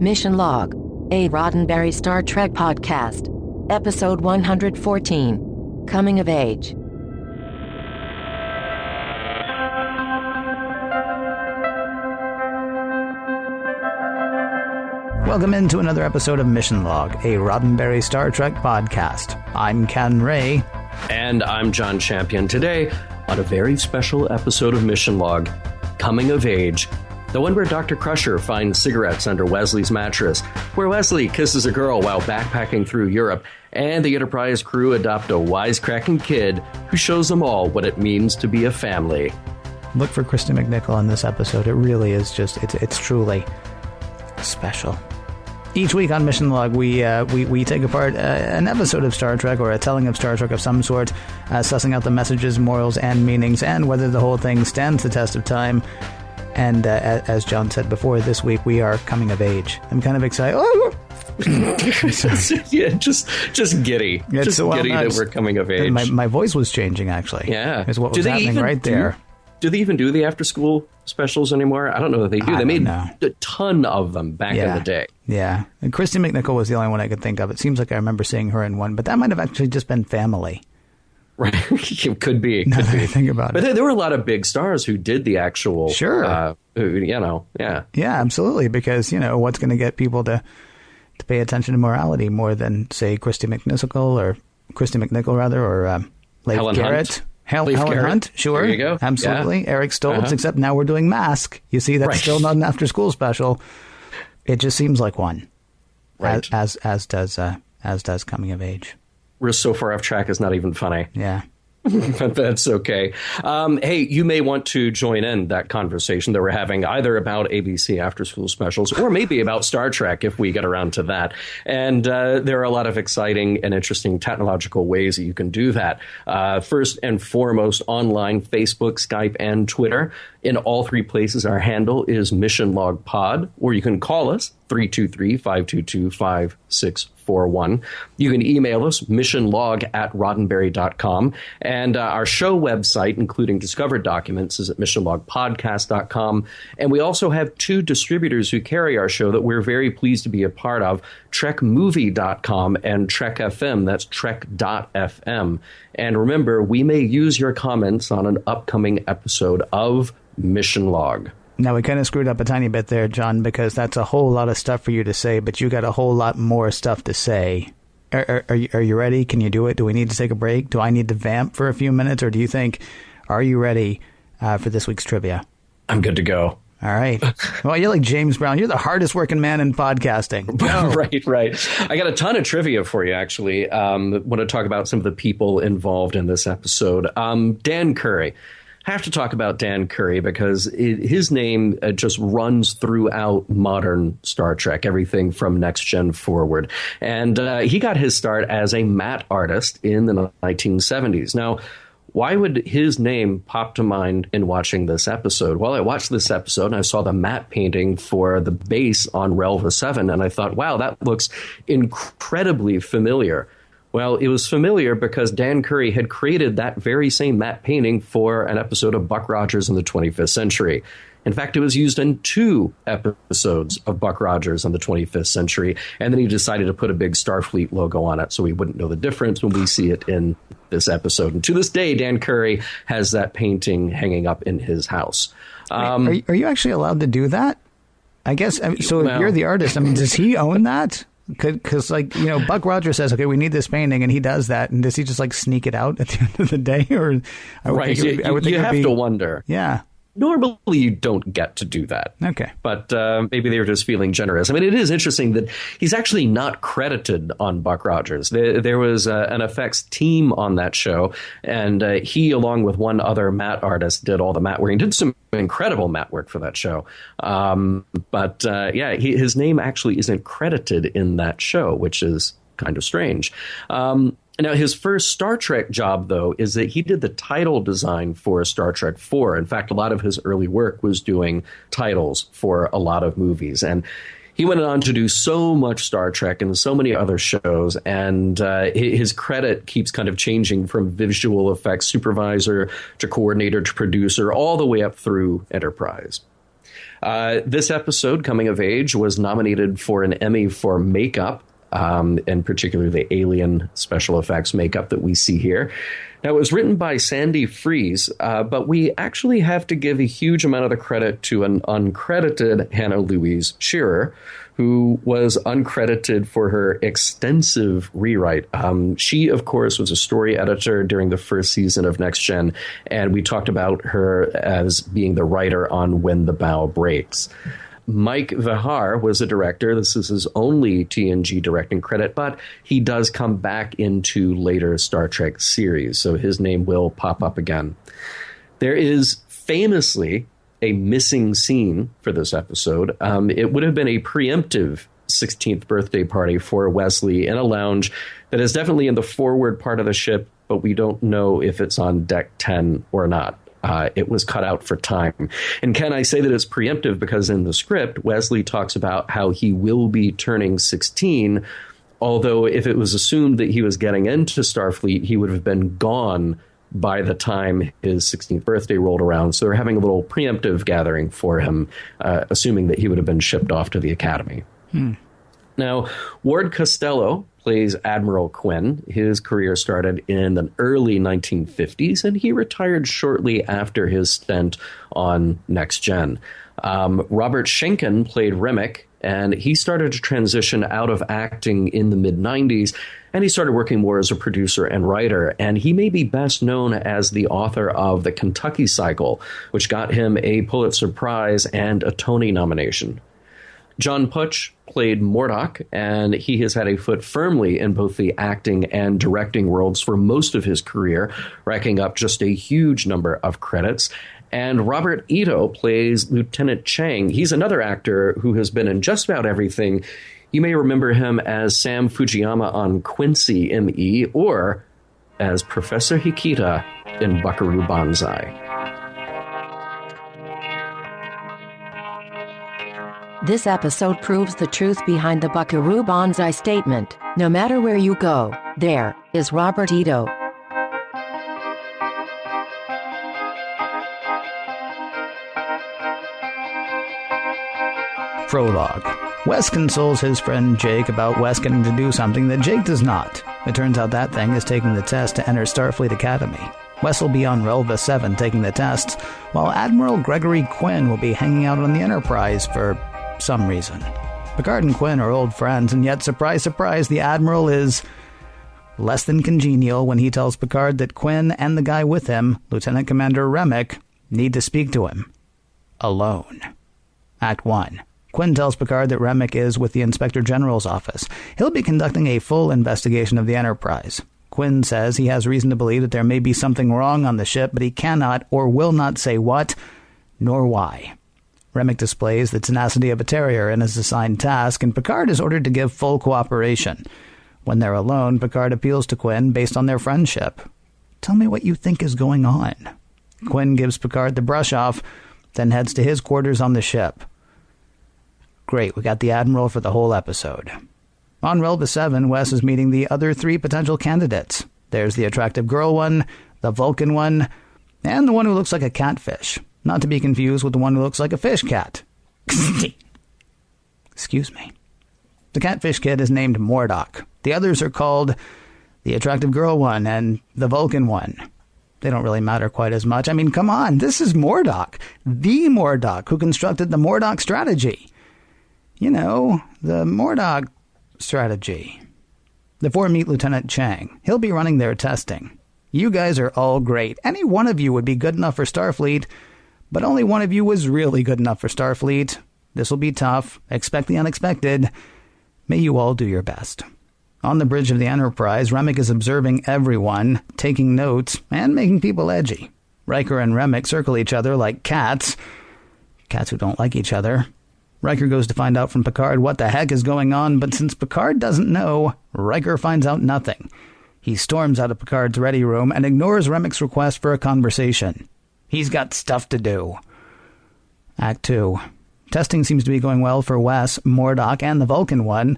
Mission Log, a Roddenberry Star Trek podcast. Episode 114, Coming of Age. Welcome into another episode of Mission Log, a Roddenberry Star Trek podcast. I'm Ken Ray. And I'm John Champion. Today, on a very special episode of Mission Log, Coming of Age, the one where Dr. Crusher finds cigarettes under Wesley's mattress, where Wesley kisses a girl while backpacking through Europe, and the Enterprise crew adopt a wisecracking kid who shows them all what it means to be a family. Look for Kristy McNichol in this episode. It really is just, it's truly special. Each week on Mission Log, we take apart an episode of Star Trek or a telling of Star Trek of some sort, sussing out the messages, morals, and meanings, and whether the whole thing stands the test of time. And as John said before, this week we are coming of age. I'm kind of excited. Oh! Yeah, just giddy. Just giddy that we're coming of age. My voice was changing, actually. Yeah. Is what was happening right there. Do they even do the after-school specials anymore? I don't know if they do. They made a ton of them back in the day. Yeah. And Kristy McNichol was the only one I could think of. It seems like I remember seeing her in one, but that might have actually just been Family. Right. It could be. Now that I think about it. But there were a lot of big stars who did the actual... Sure. Yeah. Yeah, absolutely. Because, what's going to get people to pay attention to morality more than, say, Kristy McNichol, or Leif Helen Garrett. Hunt. Helen Hunt, sure. There you go. Absolutely. Yeah. Eric Stoltz, except now we're doing Mask. You see, that's still not an after-school special. It just seems like one. Right. As does Coming of Age. We're so far off track, it's not even funny. Yeah. But that's okay. Hey, you may want to join in that conversation that we're having either about ABC after-school specials or maybe about Star Trek if we get around to that. And there are a lot of exciting and interesting technological ways that you can do that. First and foremost, online, Facebook, Skype, and Twitter. In all three places, our handle is Mission Log Pod, or you can call us 323-522-5641. You can email us, missionlog@roddenberry.com. And our show website, including discovered documents, is at missionlogpodcast.com. And we also have two distributors who carry our show that we're very pleased to be a part of, trekmovie.com and Trek FM. That's trek.fm. And remember, we may use your comments on an upcoming episode of Mission Log. Now, we kind of screwed up a tiny bit there, John, because that's a whole lot of stuff for you to say, but you got a whole lot more stuff to say. Are you ready? Can you do it? Do we need to take a break? Do I need to vamp for a few minutes? Or do you think, are you ready for this week's trivia? I'm good to go. All right. Well, you're like James Brown. You're the hardest working man in podcasting. Right. I got a ton of trivia for you, actually. Want to talk about some of the people involved in this episode. Dan Curry. Have to talk about Dan Curry because his name just runs throughout modern Star Trek, everything from Next Gen forward. And he got his start as a matte artist in the 1970s. Now, why would his name pop to mind in watching this episode? Well, I watched this episode and I saw the matte painting for the base on Relva 7, and I thought, wow, that looks incredibly familiar. Well, it was familiar because Dan Curry had created that very same matte painting for an episode of Buck Rogers in the 25th Century. In fact, it was used in 2 episodes of Buck Rogers in the 25th Century, and then he decided to put a big Starfleet logo on it so we wouldn't know the difference when we see it in this episode. And to this day, Dan Curry has that painting hanging up in his house. Are you actually allowed to do that? I guess, so if you're the artist, does he own that? Because, Buck Rogers says, okay, we need this painting, and he does that. And does he just, sneak it out at the end of the day? Or right. You have to wonder. Yeah. Normally, you don't get to do that. Okay. But maybe they were just feeling generous. I mean, it is interesting that he's actually not credited on Buck Rogers. There was an effects team on that show, and he, along with one other matte artist, did all the matte work. He did some incredible matte work for that show. His name actually isn't credited in that show, which is kind of strange. Now, his first Star Trek job, though, is that he did the title design for Star Trek 4. In fact, a lot of his early work was doing titles for a lot of movies. And he went on to do so much Star Trek and so many other shows. And his credit keeps kind of changing from visual effects supervisor to coordinator to producer, all the way up through Enterprise. This episode, Coming of Age, was nominated for an Emmy for makeup, and particularly the alien special effects makeup that we see here. Now, it was written by Sandy Fries, but we actually have to give a huge amount of the credit to an uncredited Hannah Louise Shearer, who was uncredited for her extensive rewrite. She, of course, was a story editor during the first season of Next Gen, and we talked about her as being the writer on When the Bow Breaks. Mike Vihar was a director. This is his only TNG directing credit, but he does come back into later Star Trek series, so his name will pop up again. There is famously a missing scene for this episode. It would have been a preemptive 16th birthday party for Wesley in a lounge that is definitely in the forward part of the ship, but we don't know if it's on deck 10 or not. It was cut out for time. And can I say that it's preemptive because in the script, Wesley talks about how he will be turning 16, although if it was assumed that he was getting into Starfleet, he would have been gone by the time his 16th birthday rolled around. So they're having a little preemptive gathering for him, assuming that he would have been shipped off to the Academy. Now, Ward Costello plays Admiral Quinn. His career started in the early 1950s, and he retired shortly after his stint on Next Gen. Robert Schenken played Remick, and he started to transition out of acting in the mid-90s, and he started working more as a producer and writer. And he may be best known as the author of The Kentucky Cycle, which got him a Pulitzer Prize and a Tony nomination. John Putch played Mordok, and he has had a foot firmly in both the acting and directing worlds for most of his career, racking up just a huge number of credits. And Robert Ito plays Lieutenant Chang. He's another actor who has been in just about everything. You may remember him as Sam Fujiyama on Quincy M.E. or as Professor Hikita in Buckaroo Banzai. This episode proves the truth behind the Buckaroo Banzai statement. No matter where you go, there is Robert Ito. Prologue. Wes consoles his friend Jake about Wes getting to do something that Jake does not. It turns out that thing is taking the test to enter Starfleet Academy. Wes will be on Relva 7 taking the tests, while Admiral Gregory Quinn will be hanging out on the Enterprise for some reason. Picard and Quinn are old friends, and yet, surprise, surprise, the Admiral is less than congenial when he tells Picard that Quinn and the guy with him, Lieutenant Commander Remick, need to speak to him. Alone. Act 1. Quinn tells Picard that Remick is with the Inspector General's office. He'll be conducting a full investigation of the Enterprise. Quinn says he has reason to believe that there may be something wrong on the ship, but he cannot or will not say what, nor why. Remick displays the tenacity of a terrier in his assigned task, and Picard is ordered to give full cooperation. When they're alone, Picard appeals to Quinn based on their friendship. Tell me what you think is going on. Quinn gives Picard the brush off, then heads to his quarters on the ship. Great, we got the Admiral for the whole episode. On Relva 7, Wes is meeting the other 3 potential candidates. There's the attractive girl one, the Vulcan one, and the one who looks like a catfish. Not to be confused with the one who looks like a fish cat. Excuse me. The catfish kid is named Mordok. The others are called the attractive girl one and the Vulcan one. They don't really matter quite as much. I mean, come on, this is Mordok. The Mordok who constructed the Mordok strategy. You know, the Mordok strategy. The 4 meet Lieutenant Chang. He'll be running their testing. You guys are all great. Any one of you would be good enough for Starfleet, but only one of you was really good enough for Starfleet. This will be tough. Expect the unexpected. May you all do your best. On the bridge of the Enterprise, Remick is observing everyone, taking notes, and making people edgy. Riker and Remick circle each other like cats. Cats who don't like each other. Riker goes to find out from Picard what the heck is going on, but since Picard doesn't know, Riker finds out nothing. He storms out of Picard's ready room and ignores Remick's request for a conversation. He's got stuff to do. Act 2. Testing seems to be going well for Wes, Mordok, and the Vulcan one.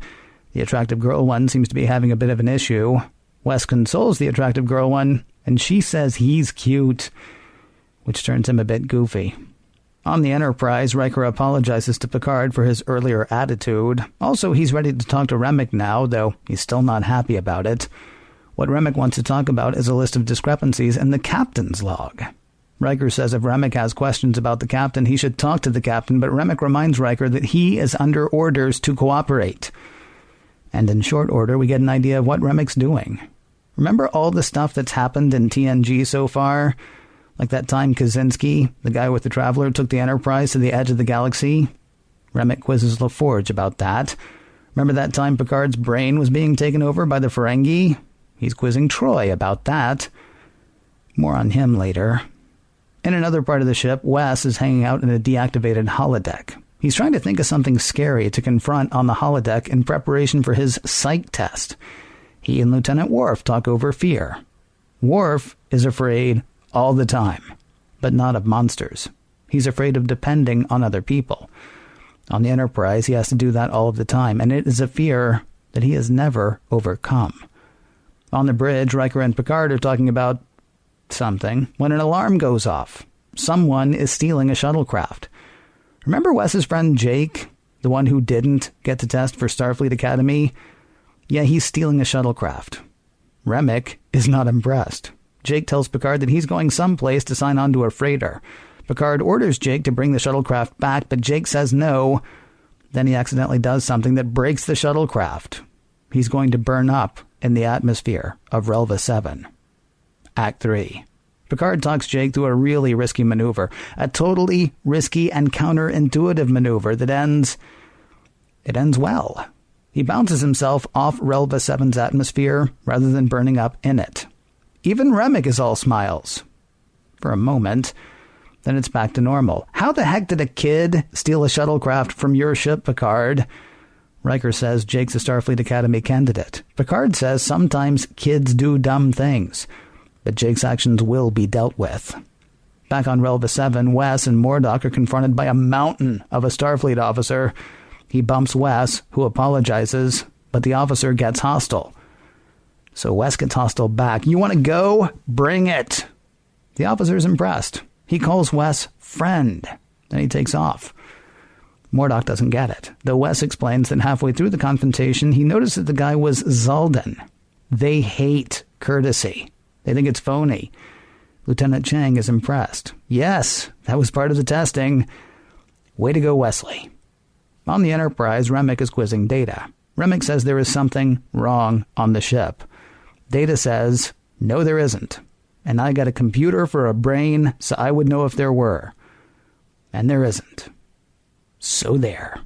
The attractive girl one seems to be having a bit of an issue. Wes consoles the attractive girl one, and she says he's cute, which turns him a bit goofy. On the Enterprise, Riker apologizes to Picard for his earlier attitude. Also, he's ready to talk to Remick now, though he's still not happy about it. What Remick wants to talk about is a list of discrepancies in the captain's log. Riker says if Remick has questions about the captain, he should talk to the captain, but Remick reminds Riker that he is under orders to cooperate. And in short order, we get an idea of what Remick's doing. Remember all the stuff that's happened in TNG so far? Like that time Kaczynski, the guy with the Traveler, took the Enterprise to the edge of the galaxy? Remick quizzes LaForge about that. Remember that time Picard's brain was being taken over by the Ferengi? He's quizzing Troy about that. More on him later. In another part of the ship, Wes is hanging out in a deactivated holodeck. He's trying to think of something scary to confront on the holodeck in preparation for his psych test. He and Lieutenant Worf talk over fear. Worf is afraid all the time, but not of monsters. He's afraid of depending on other people. On the Enterprise, he has to do that all of the time, and it is a fear that he has never overcome. On the bridge, Riker and Picard are talking about something when an alarm goes off. Someone is stealing a shuttlecraft. Remember Wes's friend Jake, the one who didn't get to test for Starfleet Academy? Yeah, he's stealing a shuttlecraft. Remick is not impressed. Jake tells Picard that he's going someplace to sign on to a freighter. Picard orders Jake to bring the shuttlecraft back, but Jake says no. Then he accidentally does something that breaks the shuttlecraft. He's going to burn up in the atmosphere of Relva 7. Act 3. Picard talks Jake through a really risky maneuver. A totally risky and counterintuitive maneuver that ends well. He bounces himself off Relva 7's atmosphere rather than burning up in it. Even Remick is all smiles. For a moment, then it's back to normal. How the heck did a kid steal a shuttlecraft from your ship, Picard? Riker says Jake's a Starfleet Academy candidate. Picard says sometimes kids do dumb things, but Jake's actions will be dealt with. Back on Relva 7, Wes and Mordok are confronted by a mountain of a Starfleet officer. He bumps Wes, who apologizes, but the officer gets hostile. So Wes gets hostile back. You want to go? Bring it. The officer's impressed. He calls Wes friend. Then he takes off. Mordok doesn't get it, though Wes explains that halfway through the confrontation, he noticed that the guy was Zaldan. They hate courtesy. They think it's phony. Lieutenant Chang is impressed. Yes, that was part of the testing. Way to go, Wesley. On the Enterprise, Remick is quizzing Data. Remick says there is something wrong on the ship. Data says, no, there isn't. And I got a computer for a brain, so I would know if there were. And there isn't. So there.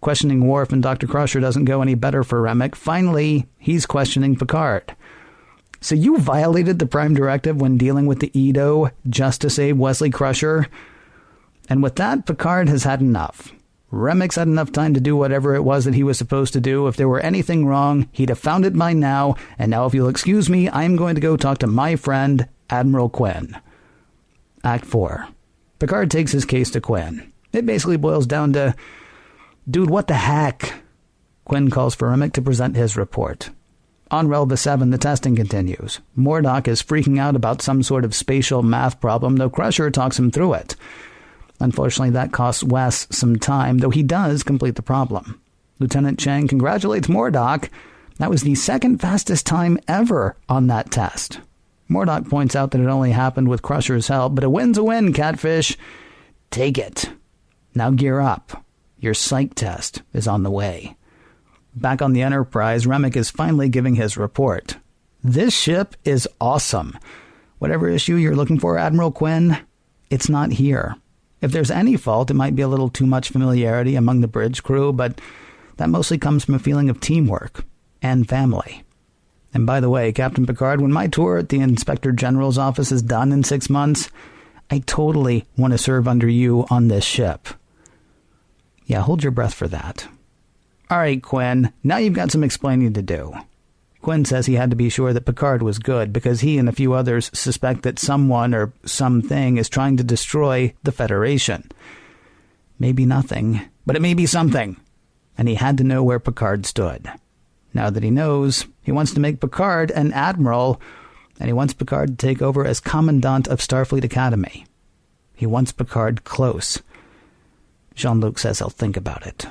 Questioning Worf and Dr. Crusher doesn't go any better for Remick. Finally, he's questioning Picard. So you violated the Prime Directive when dealing with the Edo just to save Wesley Crusher? And with that, Picard has had enough. Remick's had enough time to do whatever it was that he was supposed to do. If there were anything wrong, he'd have found it by now. And now, if you'll excuse me, I'm going to go talk to my friend, Admiral Quinn. Act 4. Picard takes his case to Quinn. It basically boils down to, dude, what the heck? Quinn calls for Remick to present his report. On Relva 7, the testing continues. Mordok is freaking out about some sort of spatial math problem, though Crusher talks him through it. Unfortunately, that costs Wes some time, though he does complete the problem. Lieutenant Chang congratulates Mordok. That was the second fastest time ever on that test. Mordok points out that it only happened with Crusher's help, but a win's a win, Catfish. Take it. Now gear up. Your psych test is on the way. Back on the Enterprise, Remick is finally giving his report. This ship is awesome. Whatever issue you're looking for, Admiral Quinn, it's not here. If there's any fault, it might be a little too much familiarity among the bridge crew, but that mostly comes from a feeling of teamwork and family. And by the way, Captain Picard, when my tour at the Inspector General's office is done in 6 months, I totally want to serve under you on this ship. Yeah, hold your breath for that. All right, Quinn, now you've got some explaining to do. Quinn says he had to be sure that Picard was good because he and a few others suspect that someone or something is trying to destroy the Federation. Maybe nothing, but it may be something. And he had to know where Picard stood. Now that he knows, he wants to make Picard an admiral, and he wants Picard to take over as Commandant of Starfleet Academy. He wants Picard close. Jean-Luc says he'll think about it.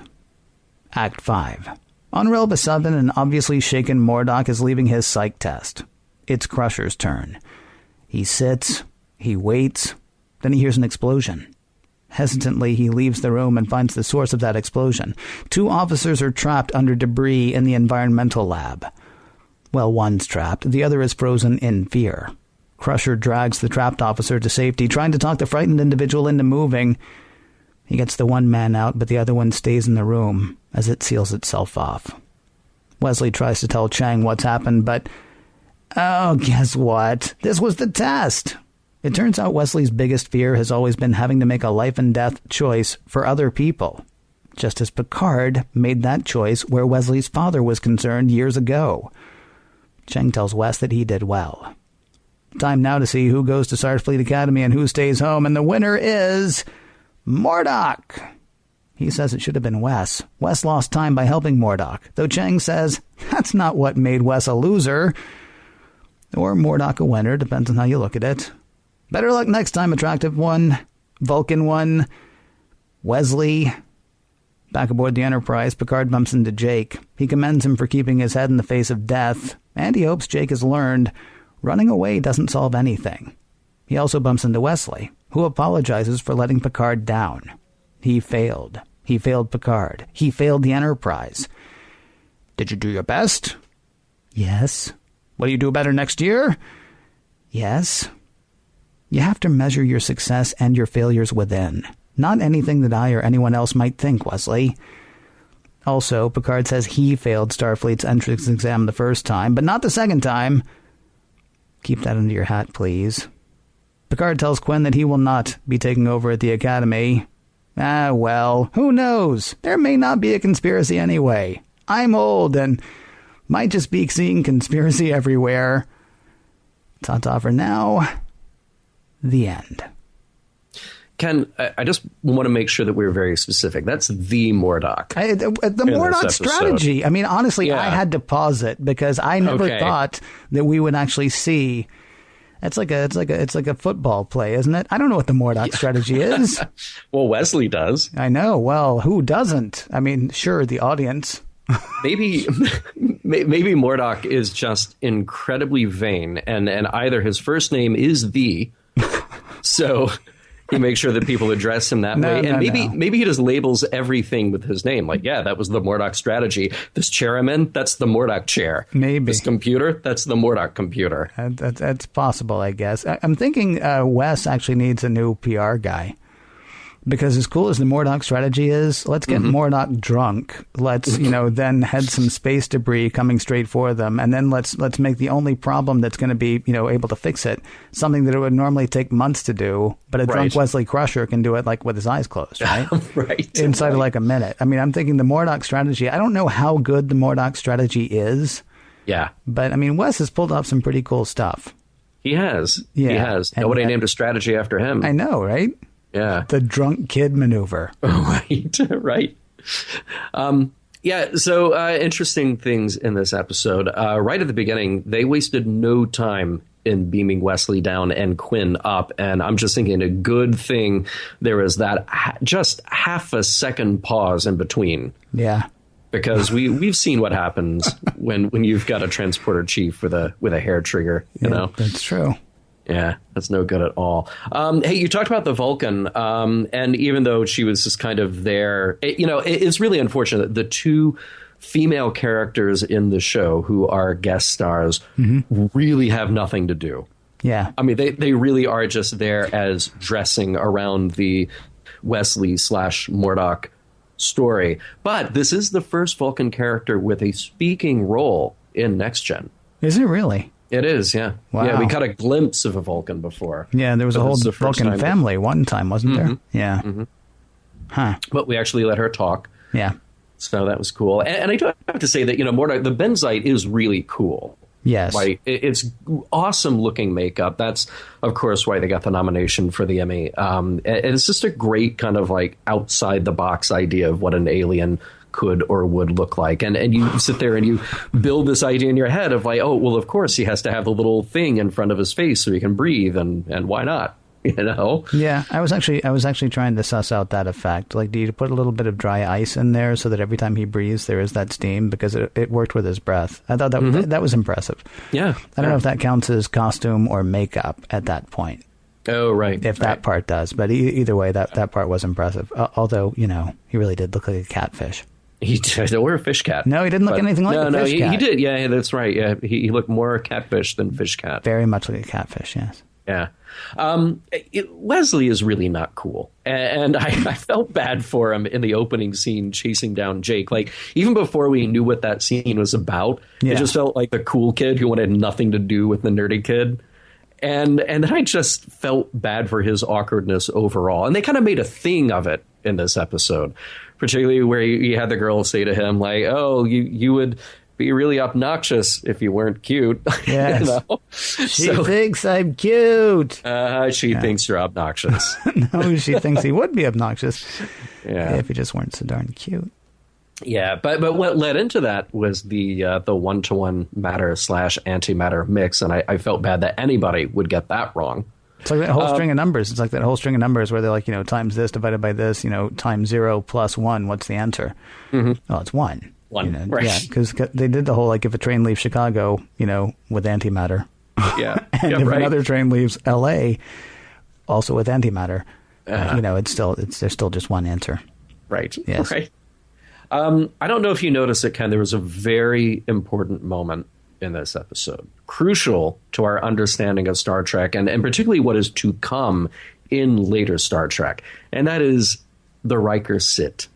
Act 5. On Relba 7, an obviously shaken Mordock is leaving his psych test. It's Crusher's turn. He sits, he waits, then he hears an explosion. Hesitantly, he leaves the room and finds the source of that explosion. 2 officers are trapped under debris in the environmental lab. Well, one's trapped, the other is frozen in fear. Crusher drags the trapped officer to safety, trying to talk the frightened individual into moving. He gets the one man out, but the other one stays in the room as it seals itself off. Wesley tries to tell Chang what's happened, but... oh, guess what? This was the test! It turns out Wesley's biggest fear has always been having to make a life-and-death choice for other people, just as Picard made that choice where Wesley's father was concerned years ago. Chang tells Wes that he did well. Time now to see who goes to Starfleet Academy and who stays home, and the winner is... Mordock! He says it should have been Wes. Wes lost time by helping Mordock, though Chang says that's not what made Wes a loser. Or Mordock a winner, depends on how you look at it. Better luck next time, Attractive One, Vulcan One, Wesley. Back aboard the Enterprise, Picard bumps into Jake. He commends him for keeping his head in the face of death, and he hopes Jake has learned running away doesn't solve anything. He also bumps into Wesley, who apologizes for letting Picard down. He failed. He failed Picard. He failed the Enterprise. Did you do your best? Yes. Will you do better next year? Yes. You have to measure your success and your failures within, not anything that I or anyone else might think, Wesley. Also, Picard says he failed Starfleet's entrance exam the first time, but not the second time. Keep that under your hat, please. Picard tells Quinn that he will not be taking over at the Academy. Ah, well, who knows? There may not be a conspiracy anyway. I'm old and might just be seeing conspiracy everywhere. Ta-ta for now. The end. Ken, I just want to make sure that we're very specific. That's the Mordock. The Mordock strategy. I mean, honestly, yeah. I had to pause it because I never thought that we would actually see. It's like a football play, isn't it? I don't know what the Mordock strategy is. Well, Wesley does. I know. Well, who doesn't? I mean, sure, the audience. maybe Mordock is just incredibly vain, and either his first name is the, so he makes sure that people address him that way, and maybe he just labels everything with his name. Like, yeah, that was the Mordock strategy. This chair I'm in, that's the Mordock chair. Maybe this computer, that's the Mordock computer. That's possible, I guess. I'm thinking Wes actually needs a new PR guy. Because as cool as the Mordock strategy is, let's get Mordock drunk. Let's, then head some space debris coming straight for them. And then let's make the only problem that's going to be, able to fix it, something that it would normally take months to do. But a drunk Wesley Crusher can do it like with his eyes closed, right? Inside of like a minute. I mean, I'm thinking the Mordock strategy, I don't know how good the Mordock strategy is. Yeah. But I mean, Wes has pulled off some pretty cool stuff. He has. Yeah. He has. Nobody named a strategy after him. I know, right? Yeah. The drunk kid maneuver. Right. So interesting things in this episode. Right at the beginning, they wasted no time in beaming Wesley down and Quinn up. And I'm just thinking a good thing there was that just half a second pause in between. Yeah. Because we've seen what happens when you've got a transporter chief with a hair trigger, you know? That's true. Yeah, that's no good at all. Hey, you talked about the Vulcan, and even though she was just kind of there, it's really unfortunate. The two female characters in the show who are guest stars really have nothing to do. Yeah. I mean, they really are just there as dressing around the Wesley/Mordock story. But this is the first Vulcan character with a speaking role in Next Gen. Is it really? It is, yeah. Wow. Yeah, we got a glimpse of a Vulcan before. Yeah, there was a whole Vulcan family one time, wasn't there? Yeah. Huh. But we actually let her talk. Yeah. So that was cool. And I do have to say that, Mordock, the Benzite is really cool. Yes. Like, it's awesome looking makeup. That's, of course, why they got the nomination for the Emmy. And it's just a great kind of like outside the box idea of what an alien could or would look like. And you sit there and you build this idea in your head of like, oh, well, of course he has to have the little thing in front of his face so he can breathe. And why not? you know? Yeah, I was actually trying to suss out that effect. Like, do you put a little bit of dry ice in there so that every time he breathes, there is that steam? Because it worked with his breath. I thought that was impressive. Yeah. I don't know if that counts as costume or makeup at that point. Oh, right. If that part does. But either way, that part was impressive. Although, you know, he really did look like a catfish. He did, or a fish cat. No, he didn't look anything like a fish cat. He did. Yeah, that's right. Yeah, he looked more catfish than fish cat. Very much like a catfish, yes. Yeah. Wesley is really not cool. And I felt bad for him in the opening scene chasing down Jake. Like, even before we knew what that scene was about, it just felt like the cool kid who wanted nothing to do with the nerdy kid. And then I just felt bad for his awkwardness overall. And they kind of made a thing of it in this episode, particularly where you had the girl say to him, like, oh, you would be really obnoxious if you weren't cute. Yes. You know? She thinks I'm cute. She thinks you're obnoxious. No, she thinks he would be obnoxious if he just weren't so darn cute. Yeah, but what led into that was the one-to-one matter/antimatter mix, and I felt bad that anybody would get that wrong. It's like that whole string of numbers. It's like that whole string of numbers where they're like, you know, times this divided by this, you know, times 0 plus 1. What's the answer? Oh, it's 1. 1, you know? right. Yeah, because they did the whole, like, if a train leaves Chicago, you know, with antimatter. Yeah. And if another train leaves L.A., also with antimatter, you know, there's still just one answer. Right. Yes. Right. I don't know if you noticed it, Ken. There was a very important moment in this episode, crucial to our understanding of Star Trek, and particularly what is to come in later Star Trek, and that is the Riker sit.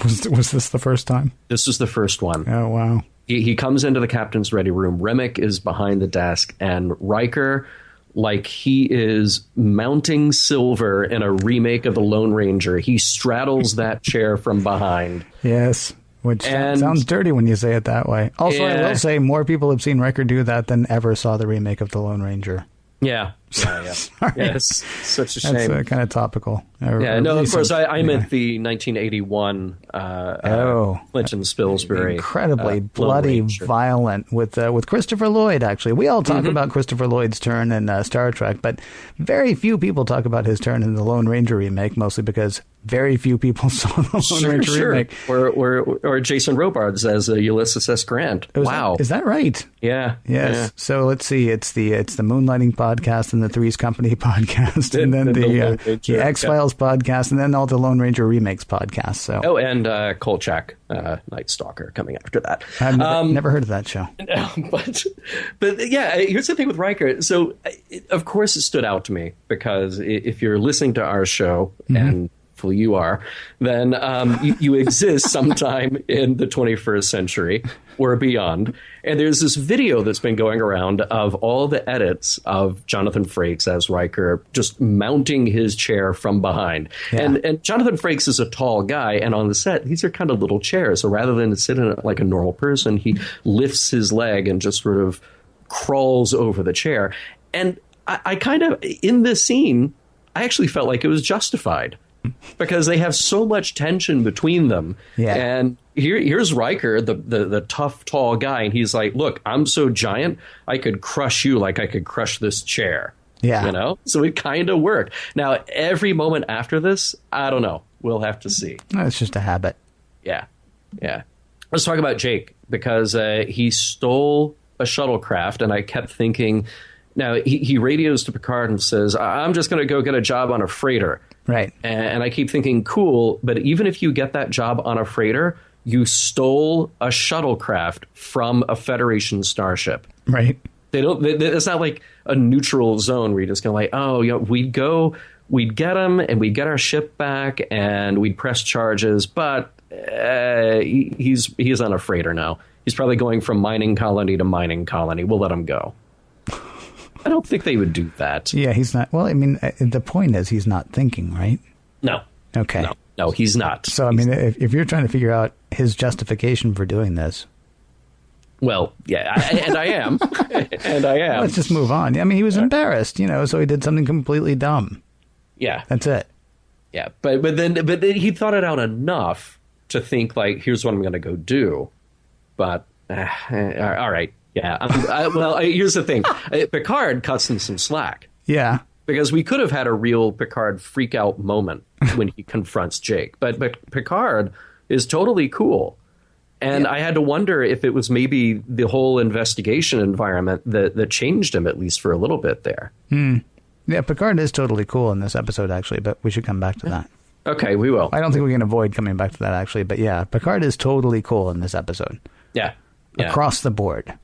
Was this the first time? This was the first one. Oh, wow. He comes into the captain's ready room. Remick is behind the desk, and Riker, like he is mounting silver in a remake of the Lone Ranger, he straddles that chair from behind. Yes, which sounds dirty when you say it that way. Also, I will say more people have seen Riker do that than ever saw the remake of the Lone Ranger. Yeah. Yes, such a shame. That's kind of topical. Of course, I meant the 1981 Clinton Spilsbury. Incredibly bloody, violent with Christopher Lloyd, actually. We all talk about Christopher Lloyd's turn in Star Trek, but very few people talk about his turn in the Lone Ranger remake, mostly because very few people saw the Lone Ranger remake. Or Jason Robards as Ulysses S. Grant. Wow. Is that right? Yeah. Yes. Yeah. So let's see. It's the Moonlighting podcast and the Three's Company podcast, and then the X-Files podcast, and then all the Lone Ranger remakes podcasts. So and Kolchak, Night Stalker, coming after that. I've never heard of that show. No, but yeah, here's the thing with Riker. So of course it stood out to me because if you're listening to our show and you are, then you exist sometime in the 21st century or beyond. And there's this video that's been going around of all the edits of Jonathan Frakes as Riker just mounting his chair from behind. Yeah. And Jonathan Frakes is a tall guy, and on the set, these are kind of little chairs. So rather than sit in it like a normal person, he lifts his leg and just sort of crawls over the chair. And I kind of, in this scene, I actually felt like it was justified. Because they have so much tension between them. Yeah. And here's Riker, the tough, tall guy, and he's like, look, I'm so giant, I could crush you like I could crush this chair. Yeah. You know? So it kind of worked. Now, every moment after this, I don't know. We'll have to see. It's just a habit. Yeah. Yeah. Let's talk about Jake, because he stole a shuttlecraft, and I kept thinking, now, he radios to Picard and says, I'm just going to go get a job on a freighter. Right. And I keep thinking, cool, but even if you get that job on a freighter, you stole a shuttlecraft from a Federation starship. Right. It's not like a neutral zone where you're just going to like, oh, you know, we'd get him and we'd get our ship back and we'd press charges, but he's on a freighter now. He's probably going from mining colony to mining colony. We'll let him go. I don't think they would do that. Yeah, he's not. Well, I mean, the point is he's not thinking, right? No. Okay. No, he's not. So, I mean, if you're trying to figure out his justification for doing this. Well, yeah, and I am. And I am. Let's just move on. I mean, he was embarrassed, you know, so he did something completely dumb. Yeah. That's it. Yeah, but then he thought it out enough to think, like, here's what I'm going to go do. But, all right. Yeah. Well, here's the thing. Picard cuts him some slack. Yeah. Because we could have had a real Picard freak out moment when he confronts Jake. But Picard is totally cool. And I had to wonder if it was maybe the whole investigation environment that changed him, at least for a little bit there. Yeah, Picard is totally cool in this episode, actually, but we should come back to that. Okay, we will. I don't think we can avoid coming back to that, actually. But yeah, Picard is totally cool in this episode. Yeah. Across the board.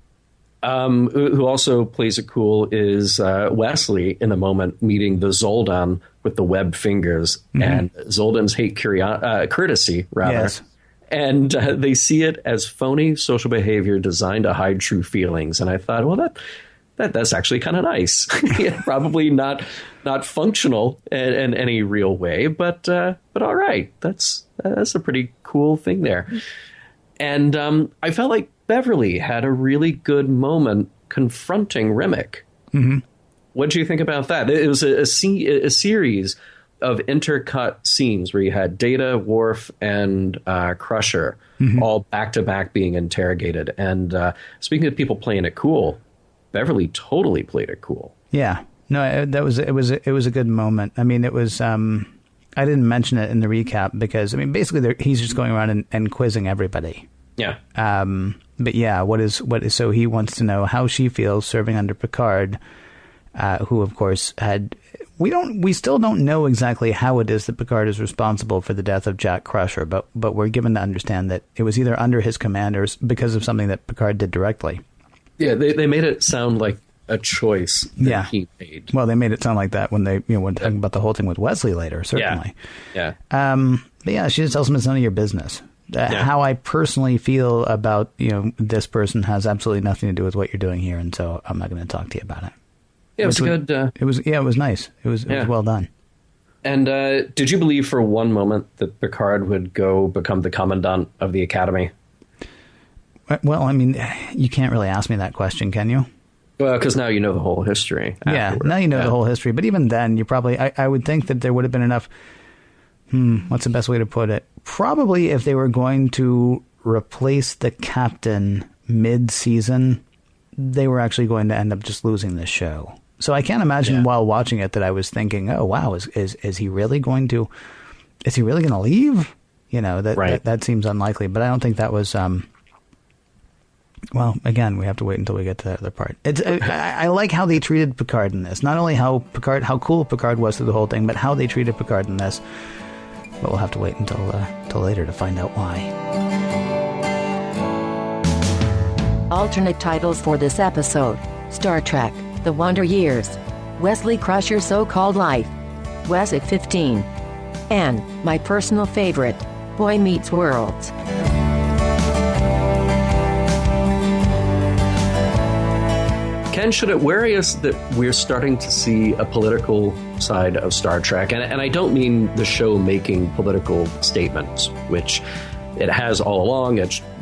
Who also plays it cool is Wesley in the moment meeting the Zoldan with the webbed fingers. And Zoldans hate courtesy, rather. Yes. And they see it as phony social behavior designed to hide true feelings. And I thought, well, that's actually kind of nice. Probably not functional in any real way, but all right. That's a pretty cool thing there. And I felt like Beverly had a really good moment confronting Remick. What do you think about that? It was a series of intercut scenes where you had Data, Worf, and Crusher all back-to-back being interrogated. And speaking of people playing it cool, Beverly totally played it cool. Yeah. No, it was a good moment. I mean, it was I didn't mention it in the recap because, I mean, basically he's just going around and quizzing everybody. Yeah. But yeah, so he wants to know how she feels serving under Picard, who of course we still don't know exactly how it is that Picard is responsible for the death of Jack Crusher, but we're given to understand that it was either under his command or because of something that Picard did directly. Yeah, they made it sound like a choice that he made. Well, they made it sound like that when when talking about the whole thing with Wesley later, certainly. Yeah. But yeah, she just tells him it's none of your business. How I personally feel about this person has absolutely nothing to do with what you're doing here, and so I'm not going to talk to you about it. Yeah, it was good. It was nice. It was well done. And did you believe for one moment that Picard would go become the commandant of the Academy? Well, I mean, you can't really ask me that question, can you? Well, because now you know the whole history. Yeah, now you know the whole history. But even then, you probably, I would think that there would have been enough. What's the best way to put it? Probably if they were going to replace the captain mid-season, they were actually going to end up just losing the show. So I can't imagine while watching it that I was thinking, oh, wow, is he really going to leave? That seems unlikely. But I don't think that was, well, again, we have to wait until we get to that other part. I like how they treated Picard in this. Not only how cool Picard was through the whole thing, but how they treated Picard in this. But we'll have to wait until later to find out why. Alternate titles for this episode: Star Trek: The Wonder Years, Wesley Crusher's So-Called Life, Wes at 15, and my personal favorite, Boy Meets Worlds. Ken, should it worry us that we're starting to see a political side of Star Trek? And I don't mean the show making political statements, which it has all along,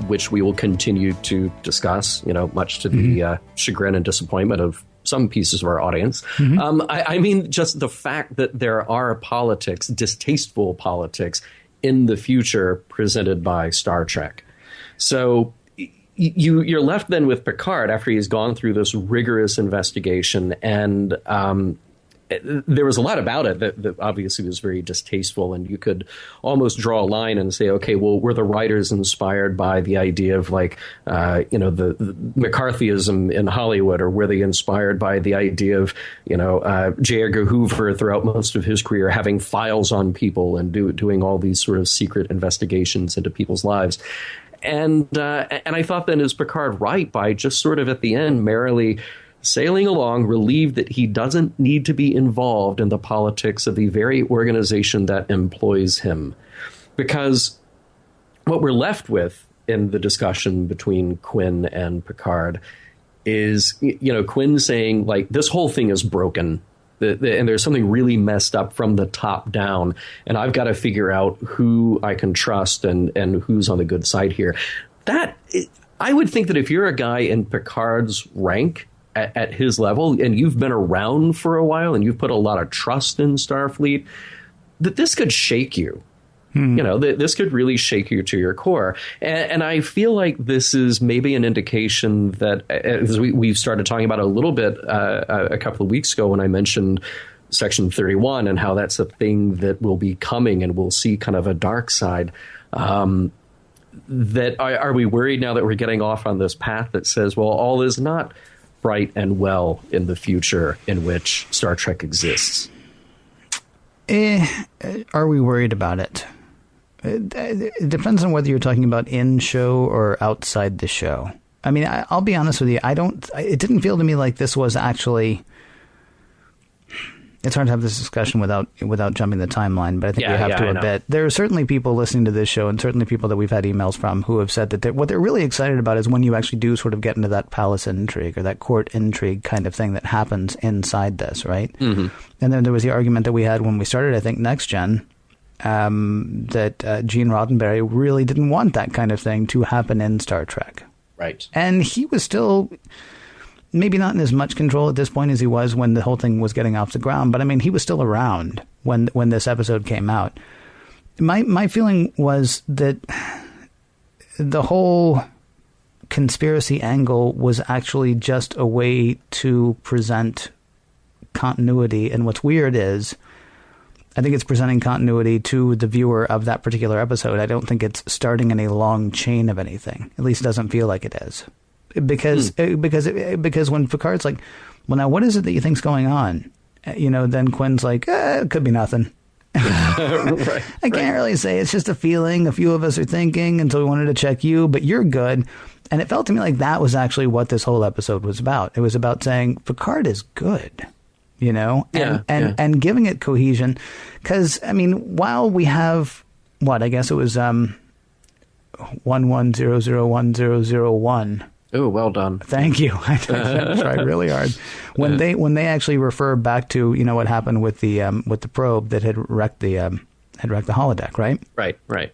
which we will continue to discuss, much to the chagrin and disappointment of some pieces of our audience. I mean just the fact that there are politics, distasteful politics, in the future presented by Star Trek. So you're left then with Picard after he's gone through this rigorous investigation, and there was a lot about it that obviously was very distasteful, and you could almost draw a line and say, okay, well, were the writers inspired by the idea of the McCarthyism in Hollywood, or were they inspired by the idea of J. Edgar Hoover throughout most of his career having files on people and doing all these sort of secret investigations into people's lives? And I thought then, is Picard right by just sort of at the end merrily sailing along, relieved that he doesn't need to be involved in the politics of the very organization that employs him? Because what we're left with in the discussion between Quinn and Picard is, Quinn saying, like, this whole thing is broken. And there's something really messed up from the top down, and I've got to figure out who I can trust and who's on the good side here. I would think that if you're a guy in Picard's rank at his level, and you've been around for a while and you've put a lot of trust in Starfleet, that this could shake you. This could really shake you to your core. And I feel like this is maybe an indication that, as we've started talking about a little bit a couple of weeks ago when I mentioned Section 31 and how that's a thing that will be coming and we'll see kind of a dark side. That are we worried now that we're getting off on this path that says, well, all is not bright and well in the future in which Star Trek exists? Are we worried about it? It depends on whether you're talking about in show or outside the show. I mean, I'll be honest with you. It didn't feel to me like this was actually. It's hard to have this discussion without jumping the timeline, but I think we have to a bit. There are certainly people listening to this show, and certainly people that we've had emails from who have said that what they're really excited about is when you actually do sort of get into that palace intrigue or that court intrigue kind of thing that happens inside this, right? Mm-hmm. And then there was the argument that we had when we started, I think, Next Gen, that Gene Roddenberry really didn't want that kind of thing to happen in Star Trek. Right. And he was still... maybe not in as much control at this point as he was when the whole thing was getting off the ground. But I mean, he was still around when this episode came out. My feeling was that the whole conspiracy angle was actually just a way to present continuity. And what's weird is I think it's presenting continuity to the viewer of that particular episode. I don't think it's starting any long chain of anything. At least it doesn't feel like it is. Because when Picard's like, well, now what is it that you think's going on? Then Quinn's like, it could be nothing. I can't really say. It's just a feeling. A few of us are thinking, and so we wanted to check you, but you're good. And it felt to me like that was actually what this whole episode was about. It was about saying Picard is good, and giving it cohesion. Because, I mean, while we have, I guess it was 11001001. Oh, well done. Thank you. I tried really hard. When they actually refer back to what happened with the probe that had wrecked the holodeck, right? Right.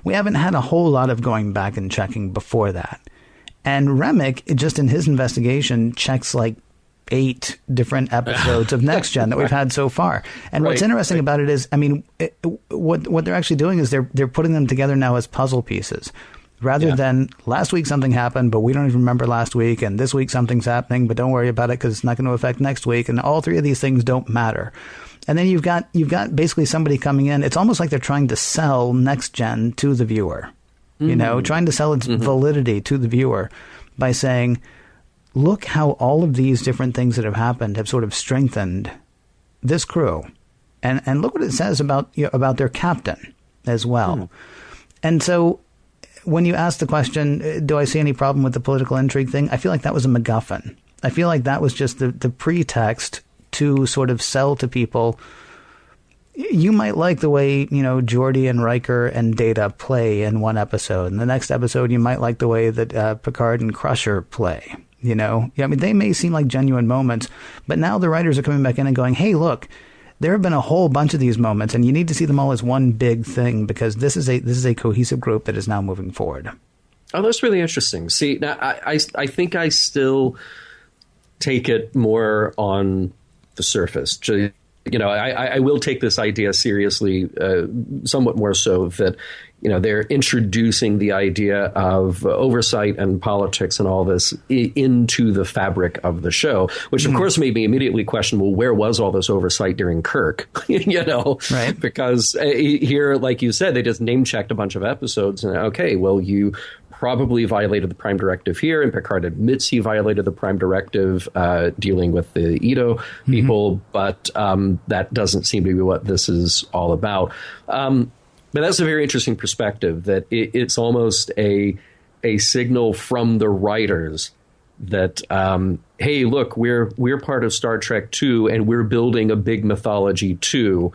We haven't had a whole lot of going back and checking before that. And Remick, just in his investigation, checks like 8 different episodes of Next Gen that we've had so far. And what's interesting about it is, I mean, what they're actually doing is they're putting them together now as puzzle pieces. Rather than last week something happened, but we don't even remember last week, and this week something's happening, but don't worry about it because it's not going to affect next week, and all 3 of these things don't matter. And then you've got basically somebody coming in. It's almost like they're trying to sell Next Gen to the viewer, trying to sell its validity to the viewer by saying, look how all of these different things that have happened have sort of strengthened this crew, and look what it says about their captain as well. And so, when you ask the question, do I see any problem with the political intrigue thing? I feel like that was a MacGuffin. I feel like that was just the pretext to sort of sell to people. You might like the way, Geordi and Riker and Data play in one episode. In the next episode, you might like the way that Picard and Crusher play. I mean, they may seem like genuine moments, but now the writers are coming back in and going, hey, look, there have been a whole bunch of these moments, and you need to see them all as one big thing because this is a cohesive group that is now moving forward. Oh, that's really interesting. See, now I think I still take it more on the surface. I will take this idea seriously, somewhat more so that they're introducing the idea of oversight and politics and all this into the fabric of the show, which of course made me immediately question, well, where was all this oversight during Kirk? Right? Because here, like you said, they just name checked a bunch of episodes and okay, well, you probably violated the Prime Directive here, and Picard admits he violated the Prime Directive dealing with the Edo people, but that doesn't seem to be what this is all about. But that's a very interesting perspective, that it's almost a signal from the writers that, hey, look, we're part of Star Trek too, and we're building a big mythology too.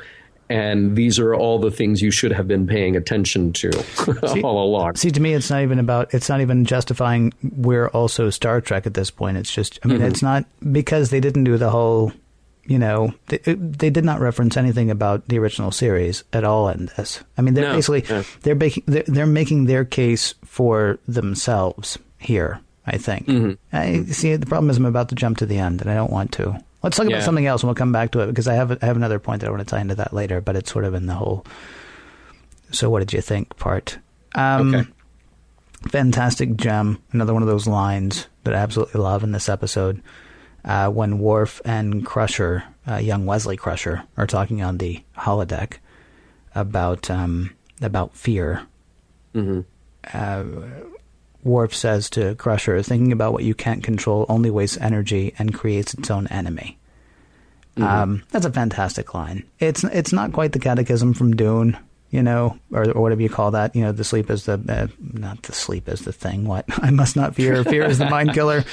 And these are all the things you should have been paying attention to all along. See, to me, it's not even justifying we're also Star Trek at this point. It's just, I mean, it's not because they didn't do the whole, they did not reference anything about the original series at all in this. I mean, they're they're making their case for themselves here, I think. I see, the problem is I'm about to jump to the end, and I don't want to. Let's talk about something else, and we'll come back to it, because I have another point that I want to tie into that later, but it's sort of in the whole, so what did you think part. Okay. Fantastic gem, another one of those lines that I absolutely love in this episode. when Worf and Crusher, young Wesley Crusher, are talking on the holodeck about fear. Worf says to Crusher, thinking about what you can't control only wastes energy and creates its own enemy. That's a fantastic line. It's not quite the catechism from Dune, or whatever you call that. The sleep is not the sleep is the thing. What? I must not fear. Fear is the mind killer.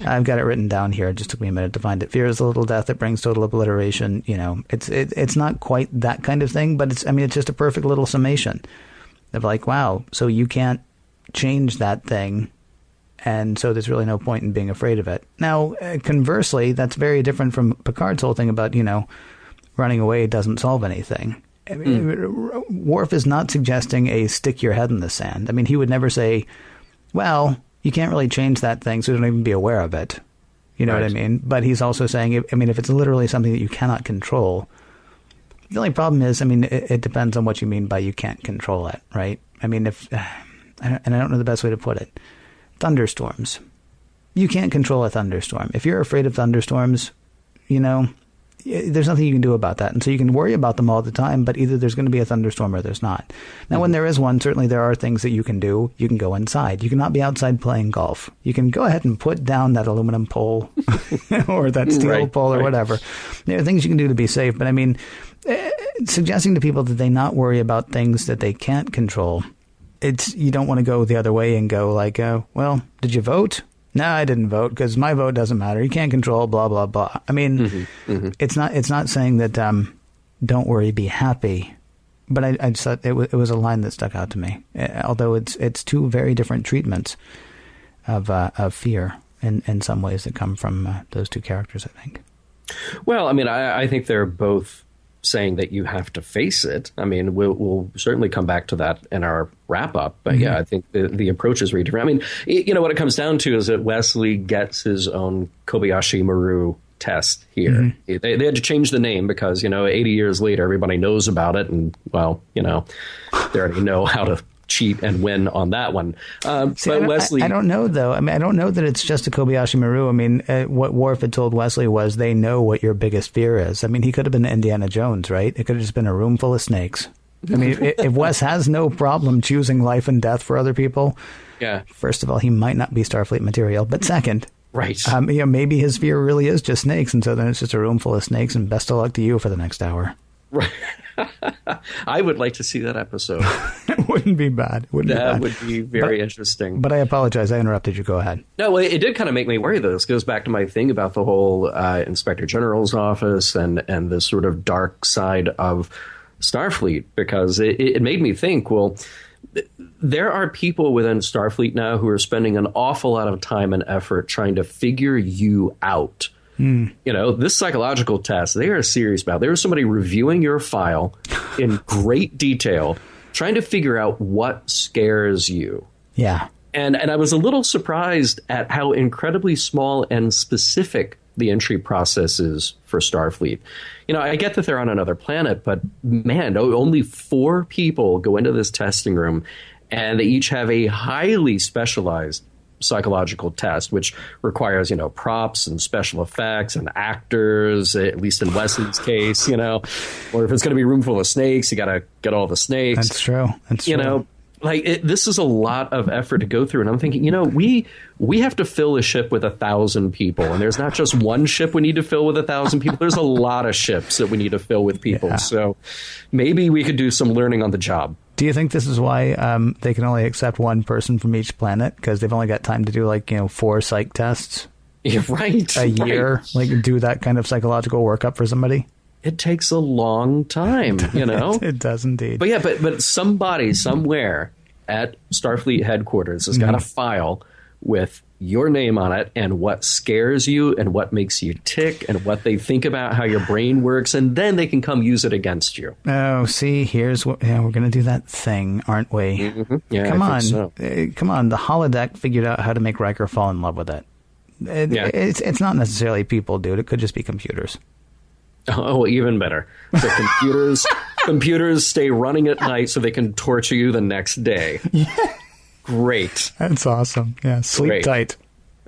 I've got it written down here. It just took me a minute to find it. Fear is the little death that brings total obliteration. It's not quite that kind of thing, but it's just a perfect little summation of like, wow, so you can't change that thing. And so there's really no point in being afraid of it. Now, conversely, that's very different from Picard's whole thing about, running away doesn't solve anything. Worf is not suggesting a stick your head in the sand. He would never say, well, you can't really change that thing, so don't even be aware of it. You know what I mean? But he's also saying, if it's literally something that you cannot control, the only problem is, it depends on what you mean by you can't control it, right? If, and I don't know the best way to put it. Thunderstorms. You can't control a thunderstorm. If you're afraid of thunderstorms, there's nothing you can do about that. And so you can worry about them all the time, but either there's going to be a thunderstorm or there's not. Now, when there is one, certainly there are things that you can do. You can go inside. You cannot be outside playing golf. You can go ahead and put down that aluminum pole or that steel pole or whatever. There are things you can do to be safe. But suggesting to people that they not worry about things that they can't control, you don't want to go the other way and go like, well, did you vote? No, I didn't vote because my vote doesn't matter. You can't control blah, blah, blah. It's not saying that don't worry, be happy. But I just thought it was a line that stuck out to me. Although it's two very different treatments of fear in some ways that come from those two characters, I think. Well, I think they're both saying that you have to face it. We'll certainly come back to that in our wrap up. But yeah, I think the approach is very different. What it comes down to is that Wesley gets his own Kobayashi Maru test here. They had to change the name because, 80 years later, everybody knows about it. And, well, they already know how to cheat and win on that one. But Wesley, I don't know though. I don't know that it's just a Kobayashi Maru. What Worf had told Wesley was they know what your biggest fear is. He could have been Indiana Jones, right? It could have just been a room full of snakes. If Wes has no problem choosing life and death for other people, first of all, he might not be Starfleet material. But second, right? Maybe his fear really is just snakes, and so then it's just a room full of snakes. And best of luck to you for the next hour. Right. I would like to see that episode. It wouldn't be bad. Would be very interesting. But I apologize. I interrupted you. Go ahead. No, well, it did kind of make me worry, though. This goes back to my thing about the whole Inspector General's office and the sort of dark side of Starfleet, because it made me think, well, there are people within Starfleet now who are spending an awful lot of time and effort trying to figure you out. This psychological test, they are serious about. There is somebody reviewing your file in great detail, trying to figure out what scares you. Yeah. And I was a little surprised at how incredibly small and specific the entry process is for Starfleet. I get that they're on another planet, but man, only 4 people go into this testing room, and they each have a highly specialized psychological test, which requires, props and special effects and actors, at least in Wesley's case, or if it's going to be a room full of snakes, you got to get all the snakes. That's true. This is a lot of effort to go through. And I'm thinking, we have to fill a ship with 1,000 people. And there's not just one ship we need to fill with 1,000 people. There's a lot of ships that we need to fill with people. Yeah. So maybe we could do some learning on the job. Do you think this is why they can only accept one person from each planet? Because they've only got time to do 4 psych tests? Yeah, right. A year? Right. Do that kind of psychological workup for somebody? It takes a long time, It does indeed. But yeah, but somebody somewhere at Starfleet headquarters has got a file with your name on it and what scares you and what makes you tick and what they think about how your brain works, and then they can come use it against you. Oh, see, here's what we're going to do that thing, aren't we? Mm-hmm. Yeah, come I on. think so. Come on. The holodeck figured out how to make Riker fall in love with it. It's not necessarily people, dude. It could just be computers. Oh, even better. So computers stay running at night so they can torture you the next day. Yeah. Great. That's awesome. Yeah, sleep tight.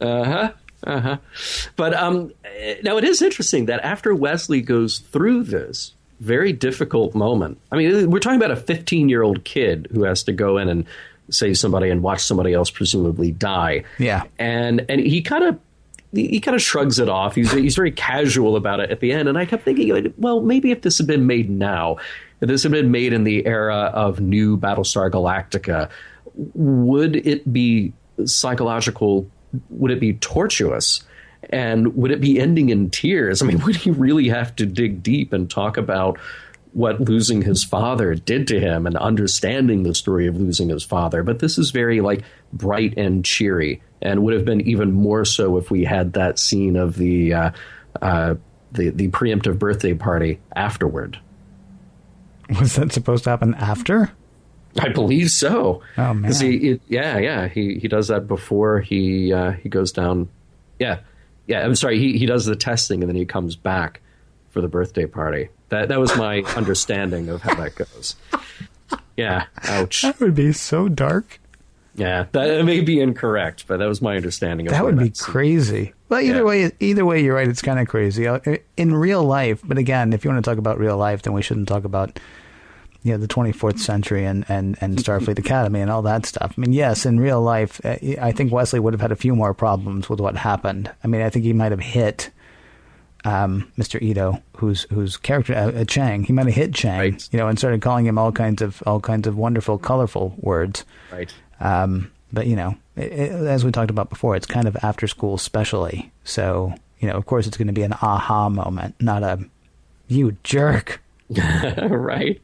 Uh-huh. But now it is interesting that after Wesley goes through this very difficult moment, I mean, we're talking about a 15-year-old kid who has to go in and save somebody and watch somebody else presumably die. Yeah. And he kind of shrugs it off. He's very casual about it at the end. And I kept thinking, well, maybe if this had been made now, if this had been made in the era of new Battlestar Galactica, would it be psychological? Would it be tortuous? And would it be ending in tears? I mean, would he really have to dig deep and talk about what losing his father did to him and understanding the story of losing his father? But this is very bright and cheery, and would have been even more so if we had that scene of the preemptive birthday party afterward. Was that supposed to happen after? I believe so. Oh man! He does that before he goes down. Yeah. I'm sorry. He does the testing and then he comes back for the birthday party. That was my understanding of how that goes. Yeah. Ouch. That would be so dark. Yeah, that may be incorrect, but that was my understanding of that would be crazy. Well, either way, you're right. It's kind of crazy in real life. But again, if you want to talk about real life, then we shouldn't talk about the 24th century and Starfleet Academy and all that stuff. I mean, yes, in real life, I think Wesley would have had a few more problems with what happened. I mean, I think he might have hit Mr. Ito, whose character Chang. He might have hit Chang, right. And started calling him all kinds of wonderful, colorful words. Right. But as we talked about before, it's kind of after school specially. So of course, it's going to be an aha moment, not a you jerk. Right.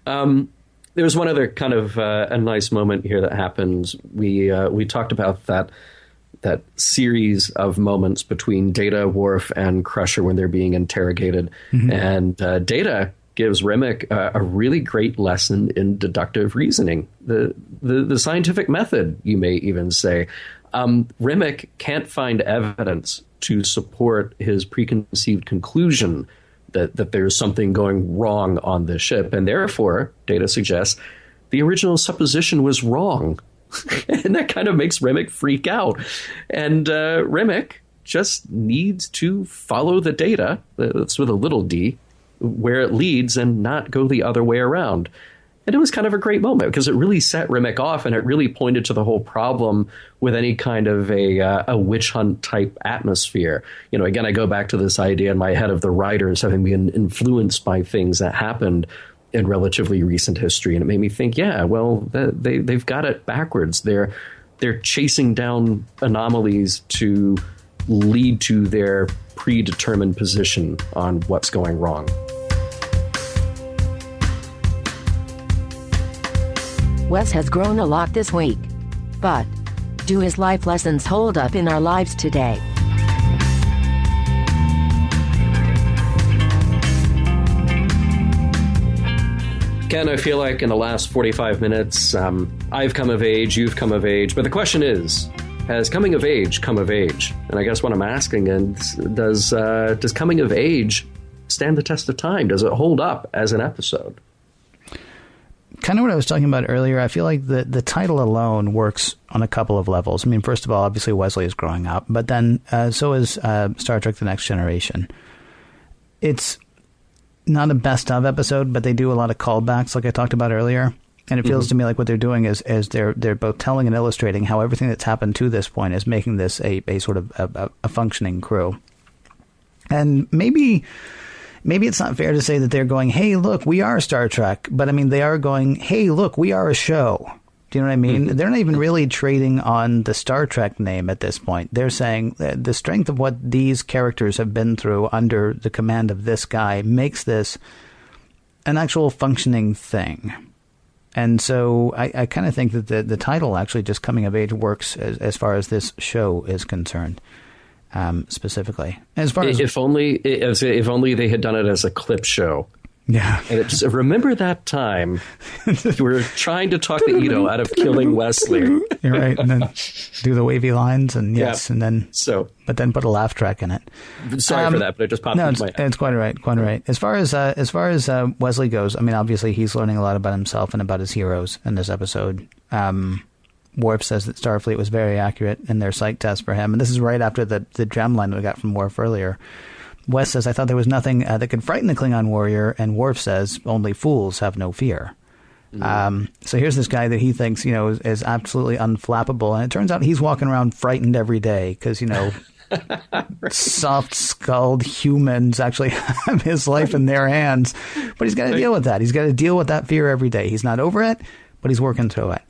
There was one other kind of a nice moment here that happens. We talked about that series of moments between Data, Worf, and Crusher when they're being interrogated, and Data gives Remick a really great lesson in deductive reasoning, the scientific method, you may even say. Remick can't find evidence to support his preconceived conclusion that there's something going wrong on this ship. And therefore, Data suggests, the original supposition was wrong. And that kind of makes Remick freak out. And Remick just needs to follow the data, that's with a little d, where it leads and not go the other way around. And it was kind of a great moment because it really set Remick off, and it really pointed to the whole problem with any kind of a witch hunt type atmosphere. Again, I go back to this idea in my head of the writers having been influenced by things that happened in relatively recent history. And it made me think, they've got it backwards. They're chasing down anomalies to lead to their predetermined position on what's going wrong. Wes has grown a lot this week. But do his life lessons hold up in our lives today? Ken, I feel like in the last 45 minutes, I've come of age, you've come of age. But the question is, has coming of age come of age? And I guess what I'm asking is, does coming of age stand the test of time? Does it hold up as an episode? Kind of what I was talking about earlier. I feel like the title alone works on a couple of levels. I mean, first of all, obviously Wesley is growing up, but then so is Star Trek The Next Generation. It's not a best of episode, but they do a lot of callbacks like I talked about earlier. And it feels to me like what they're doing is they're both telling and illustrating how everything that's happened to this point is making this a sort of a functioning crew. And maybe it's not fair to say that they're going, hey, look, we are Star Trek. But I mean, they are going, hey, look, we are a show. Do you know what I mean? They're not even really trading on the Star Trek name at this point. They're saying the strength of what these characters have been through under the command of this guy makes this an actual functioning thing. And so I kind of think that the title actually just coming of age works as far as this show is concerned. Specifically, as far as if only they had done it as a clip show. Yeah. And it's, remember that time we were trying to talk the Ito out of killing Wesley. You're right. And then do the wavy lines and yes. Yeah. And then, but then put a laugh track in it. Sorry for that, but it just popped into my head. It's quite right. Quite right. As far as Wesley goes, I mean, obviously he's learning a lot about himself and about his heroes in this episode. Worf says that Starfleet was very accurate in their psych test for him. And this is right after the gem line we got from Worf earlier. Wes says, I thought there was nothing that could frighten the Klingon warrior. And Worf says, only fools have no fear. So here's this guy that he thinks, is absolutely unflappable. And it turns out he's walking around frightened every day because, soft-skulled humans actually have his life in their hands. But he's got to deal with that. He's got to deal with that fear every day. He's not over it, but he's working through it.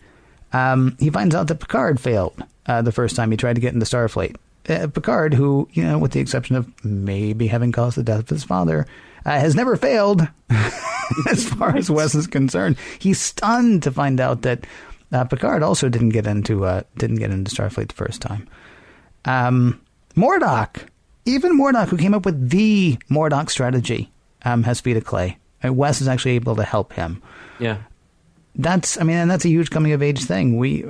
He finds out that Picard failed the first time he tried to get into Starfleet. Picard, who, with the exception of maybe having caused the death of his father, has never failed as far as Wes is concerned. He's stunned to find out that Picard also didn't get into Starfleet the first time. Mordock, even Mordock, who came up with the Mordock strategy, has feet of clay. Wes is actually able to help him. Yeah. That's a huge coming of age thing. We,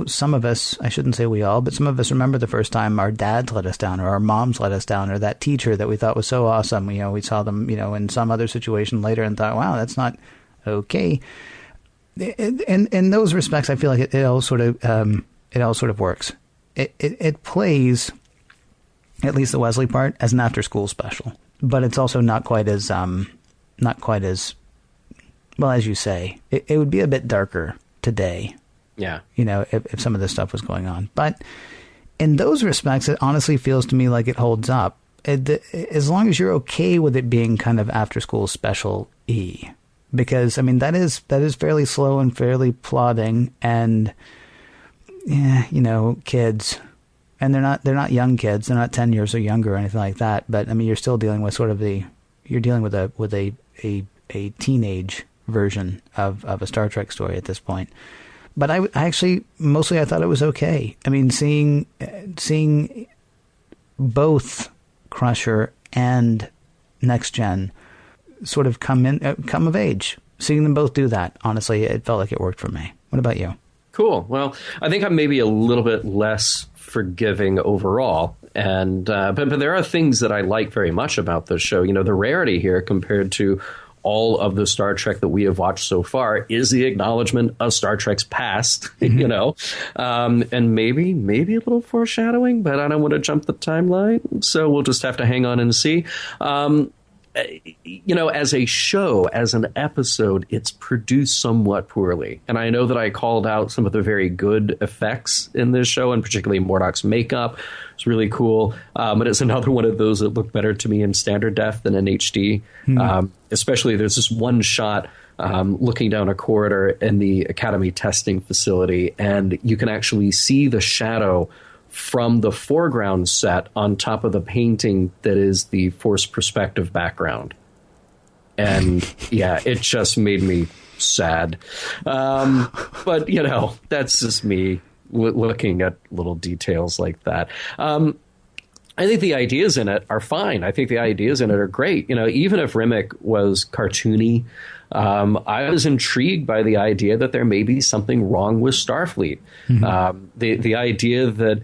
some of us, I shouldn't say we all, but some of us remember the first time our dads let us down or our moms let us down or that teacher that we thought was so awesome. We saw them, in some other situation later and thought, wow, that's not okay. In those respects, I feel like it all sort of works. It plays, at least the Wesley part, as an after school special, but it's also not quite as well, as you say, it would be a bit darker today. Yeah. If some of this stuff was going on. But in those respects, it honestly feels to me like it holds up. As long as you're okay with it being kind of after school special-y. Because, that is fairly slow and fairly plodding. And, kids. And they're not young kids. They're not 10 years or younger or anything like that. But, you're still dealing with you're dealing with a teenage version of a Star Trek story at this point. But I actually mostly I thought it was okay. Seeing both Crusher and Next Gen sort of come of age, seeing them both do that, honestly, it felt like it worked for me. What about you? Cool. Well, I think I'm maybe a little bit less forgiving overall. And but there are things that I like very much about this show. The rarity here compared to all of the Star Trek that we have watched so far is the acknowledgement of Star Trek's past, and maybe a little foreshadowing, but I don't want to jump the timeline. So we'll just have to hang on and see. As a show, as an episode, it's produced somewhat poorly. And I know that I called out some of the very good effects in this show, and particularly Mordock's makeup. It's really cool. But it's another one of those that look better to me in standard def than in HD. Especially there's this one shot looking down a corridor in the Academy testing facility, and you can actually see the shadow from the foreground set on top of the painting that is the forced perspective background. And yeah, it just made me sad. But, that's just me looking at little details like that. I think the ideas in it are fine. I think the ideas in it are great. Even if Rimmick was cartoony, I was intrigued by the idea that there may be something wrong with Starfleet. The idea that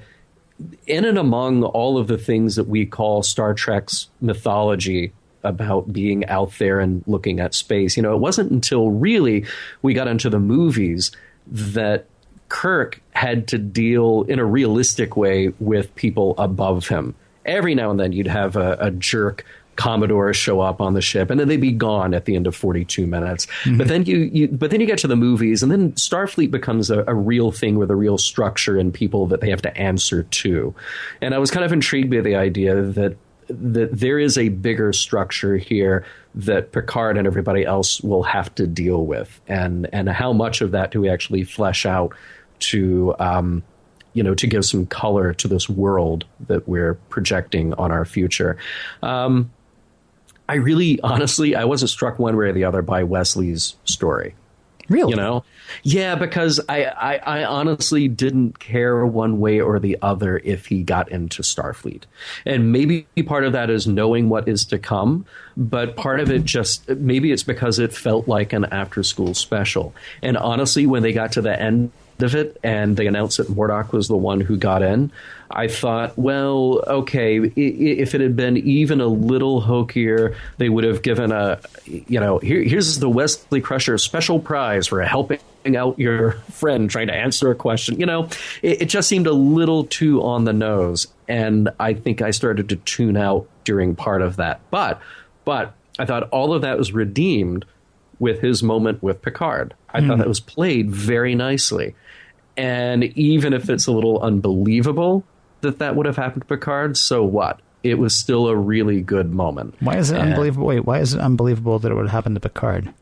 in and among all of the things that we call Star Trek's mythology about being out there and looking at space, it wasn't until really we got into the movies that Kirk had to deal in a realistic way with people above him. Every now and then you'd have a jerk Commodore show up on the ship, and then they'd be gone at the end of 42 minutes. But then you get to the movies, and then Starfleet becomes a real thing with a real structure and people that they have to answer to. And I was kind of intrigued by the idea that there is a bigger structure here that Picard and everybody else will have to deal with, and how much of that do we actually flesh out to to give some color to this world that we're projecting on our future. I really, honestly, I wasn't struck one way or the other by Wesley's story. Really? Yeah, because I honestly didn't care one way or the other if he got into Starfleet. And maybe part of that is knowing what is to come, but part of it maybe it's because it felt like an after-school special. And honestly, when they got to the end of it, and they announced that Murdoch was the one who got in, I thought, well, okay, if it had been even a little hokier, they would have given here's the Wesley Crusher special prize for helping out your friend trying to answer a question. It just seemed a little too on the nose, and I think I started to tune out during part of that. But I thought all of that was redeemed with his moment with Picard. I thought that was played very nicely. And even if it's a little unbelievable that would have happened to Picard, so what? It was still a really good moment. Why is it unbelievable? Wait, why is it unbelievable that it would happen to Picard?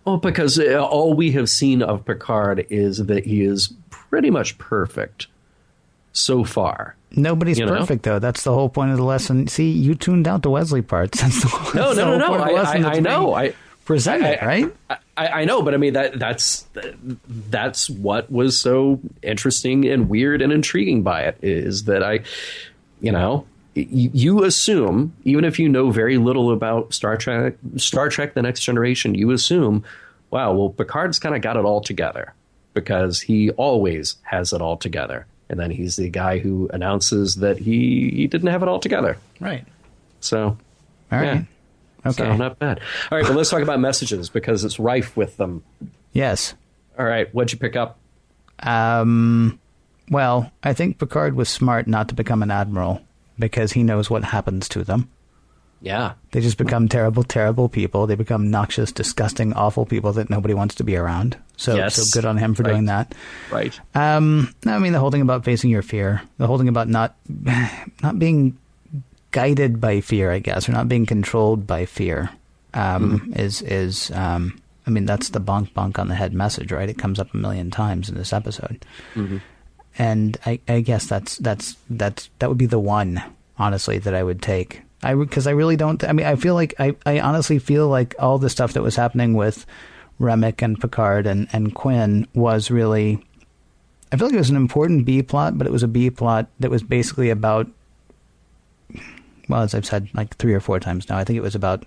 Well, because all we have seen of Picard is that he is pretty much perfect so far. Nobody's perfect, though. That's the whole point of the lesson. See, you tuned out the Wesley parts. That's the whole point of the lesson. I know. Presented, right? I know, but I mean that's what was so interesting and weird and intriguing by it is that you assume, even if you know very little about Star Trek: The Next Generation, you assume, wow, well, Picard's kind of got it all together because he always has it all together, and then he's the guy who announces that he didn't have it all together, right? So, all right. Yeah. Okay. So not bad. All right, but let's talk about messages because it's rife with them. Yes. All right, what'd you pick up? Well, I think Picard was smart not to become an admiral because he knows what happens to them. Yeah. They just become terrible, terrible people. They become noxious, disgusting, awful people that nobody wants to be around. So good on him for doing that. Right. I mean, the whole thing about facing your fear, the whole thing about not being guided by fear, I guess, or not being controlled by fear, is I mean, that's the bonk on the head message, right? It comes up a million times in this episode, and I guess that would be the one, honestly, that I would take. Because I really don't. I mean, I feel like I honestly feel like all the stuff that was happening with Remick and Picard and Quinn was really. I feel like it was an important B plot, but it was a B plot that was basically about. Well, as I've said like 3 or 4 times now, I think it was about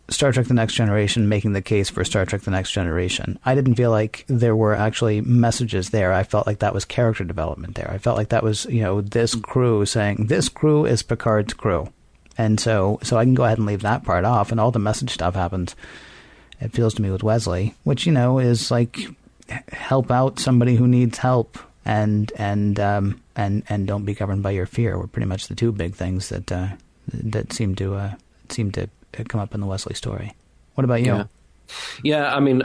Star Trek The Next Generation making the case for Star Trek The Next Generation. I didn't feel like there were actually messages there. I felt like that was character development there. I felt like that was, this crew saying, this crew is Picard's crew. And so I can go ahead and leave that part off, and all the message stuff happens, it feels to me, with Wesley, which, is like help out somebody who needs help. And don't be governed by your fear were pretty much the 2 big things that seem to come up in the Wesley story. What about you? Yeah, I mean,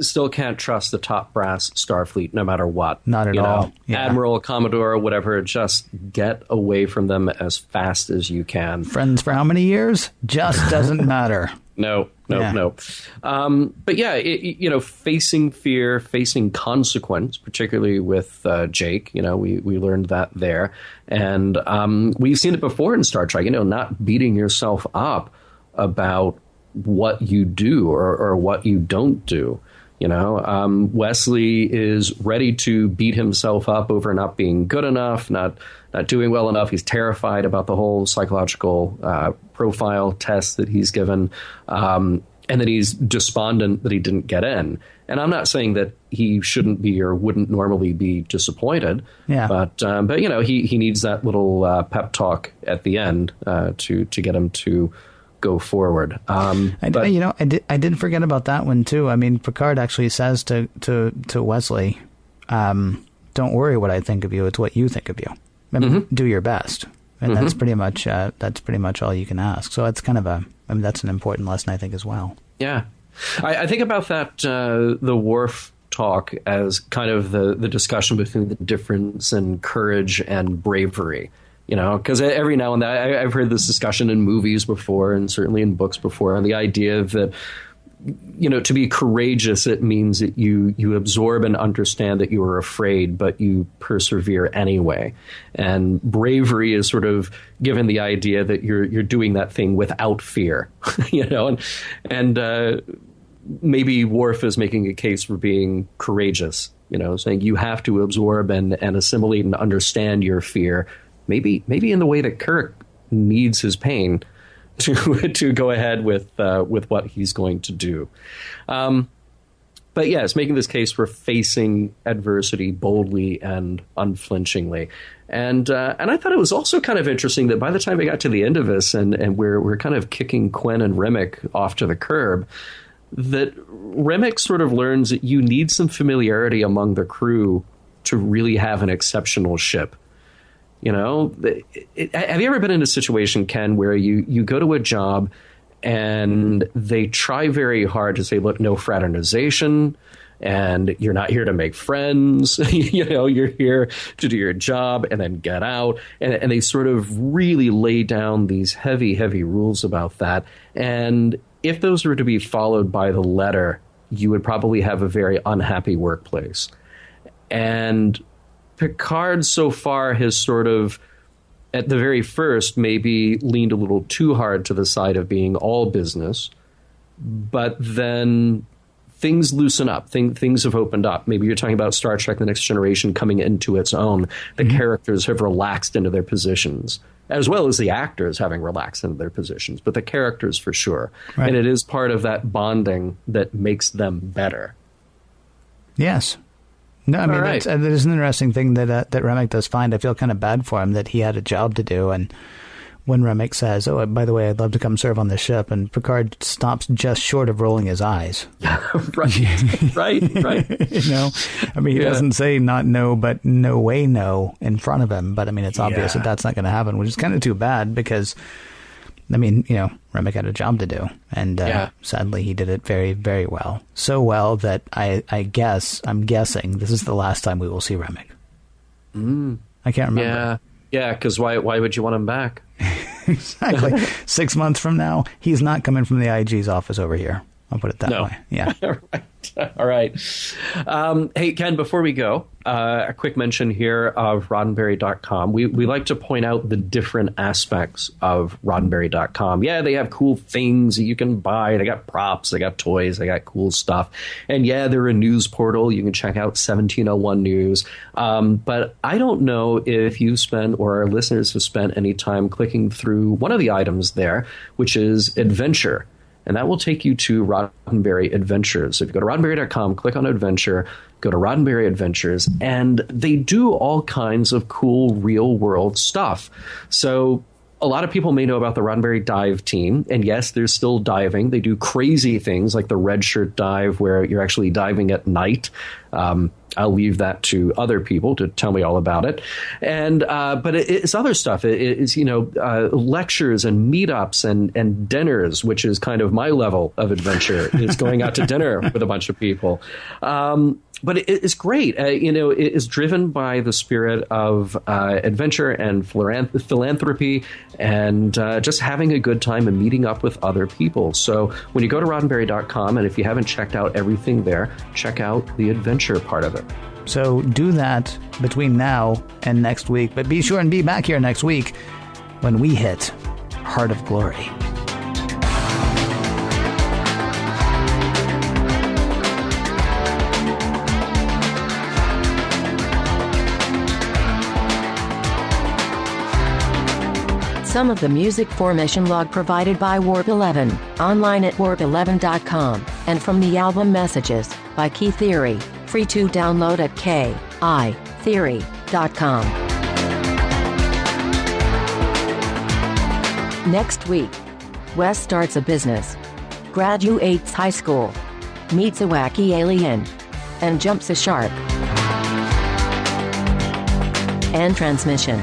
still can't trust the top brass Starfleet no matter what. Not at all. Yeah. Admiral, Commodore, whatever, just get away from them as fast as you can. Friends for how many years? Just doesn't matter. No. But yeah, facing fear, facing consequence, particularly with Jake, we learned that there. And we've seen it before in Star Trek, not beating yourself up about what you do or what you don't do. Wesley is ready to beat himself up over not being good enough, not doing well enough. He's terrified about the whole psychological profile test that he's given, and that he's despondent that he didn't get in. And I'm not saying that he shouldn't be or wouldn't normally be disappointed. Yeah. But he needs that little pep talk at the end to get him to go forward. I did forget about that one too. I mean, Picard actually says to Wesley, "Don't worry what I think of you; it's what you think of you. I mean, do your best." And that's pretty much all you can ask. So it's kind of that's an important lesson, I think, as well. Yeah, I think about that the Worf talk as kind of the discussion between the difference in courage and bravery. Because every now and then I've heard this discussion in movies before, and certainly in books before, on the idea that, to be courageous, it means that you absorb and understand that you are afraid, but you persevere anyway. And bravery is sort of given the idea that you're doing that thing without fear, and maybe Worf is making a case for being courageous, saying you have to absorb and assimilate and understand your fear. Maybe in the way that Kirk needs his pain to go ahead with what he's going to do. But yes, making this case for facing adversity boldly and unflinchingly. And I thought it was also kind of interesting that by the time we got to the end of this and we're kind of kicking Quinn and Remick off to the curb, that Remick sort of learns that you need some familiarity among the crew to really have an exceptional ship. You know, have you ever been in a situation, Ken, where you go to a job and they try very hard to say, look, no fraternization, and you're not here to make friends. You know, you're here to do your job and then get out. And they sort of really lay down these heavy, heavy rules about that. And if those were to be followed by the letter, you would probably have a very unhappy workplace. And Picard so far has sort of, at the very first, maybe leaned a little too hard to the side of being all business. But then things loosen up. Things have opened up. Maybe you're talking about Star Trek: The Next Generation coming into its own. The characters have relaxed into their positions, as well as the actors having relaxed into their positions. But the characters, for sure. Right. And it is part of that bonding that makes them better. Yes. No, I mean, right. There's an interesting thing that Remick does find. I feel kind of bad for him that he had a job to do, and when Remick says, "Oh, by the way, I'd love to come serve on this ship," and Picard stops just short of rolling his eyes. Right. You know, I mean, he doesn't say not no, but no way no in front of him. But I mean, it's obvious that that's not going to happen, which is kind of too bad because, I mean, you know, Remick had a job to do, and sadly he did it very, very well. So well that I'm guessing this is the last time we will see Remick. I can't remember. Yeah, because why would you want him back? Exactly. 6 months from now, he's not coming from the IG's office over here. I'll put it that way. Yeah. All right. Hey, Ken, before we go, a quick mention here of Roddenberry.com. We like to point out the different aspects of Roddenberry.com. Yeah, they have cool things that you can buy. They got props, they got toys, they got cool stuff. And yeah, they're a news portal. You can check out 1701 News. But I don't know if you spend, or our listeners have spent any time clicking through one of the items there, which is Adventure. And that will take you to Roddenberry Adventures. If you go to Roddenberry.com, click on Adventure, go to Roddenberry Adventures, and they do all kinds of cool real-world stuff. So a lot of people may know about the Roddenberry dive team. And yes, they're still diving. They do crazy things like the red shirt dive where you're actually diving at night. I'll leave that to other people to tell me all about it. And but it's other stuff. It's, you know, lectures and meetups and dinners, which is kind of my level of adventure. It's going out to dinner with a bunch of people. But it's great. You know, it is driven by the spirit of adventure and philanthropy and just having a good time and meeting up with other people. So when you go to Roddenberry.com, and if you haven't checked out everything there, check out the adventure part of it. So do that between now and next week. But be sure and be back here next week when we hit Heart of Glory. Some of the music for Mission Log provided by Warp 11, online at warp11.com, and from the album Messages by Key Theory, free to download at kitheory.com. Next week, Wes starts a business, graduates high school, meets a wacky alien, and jumps a shark. End transmission.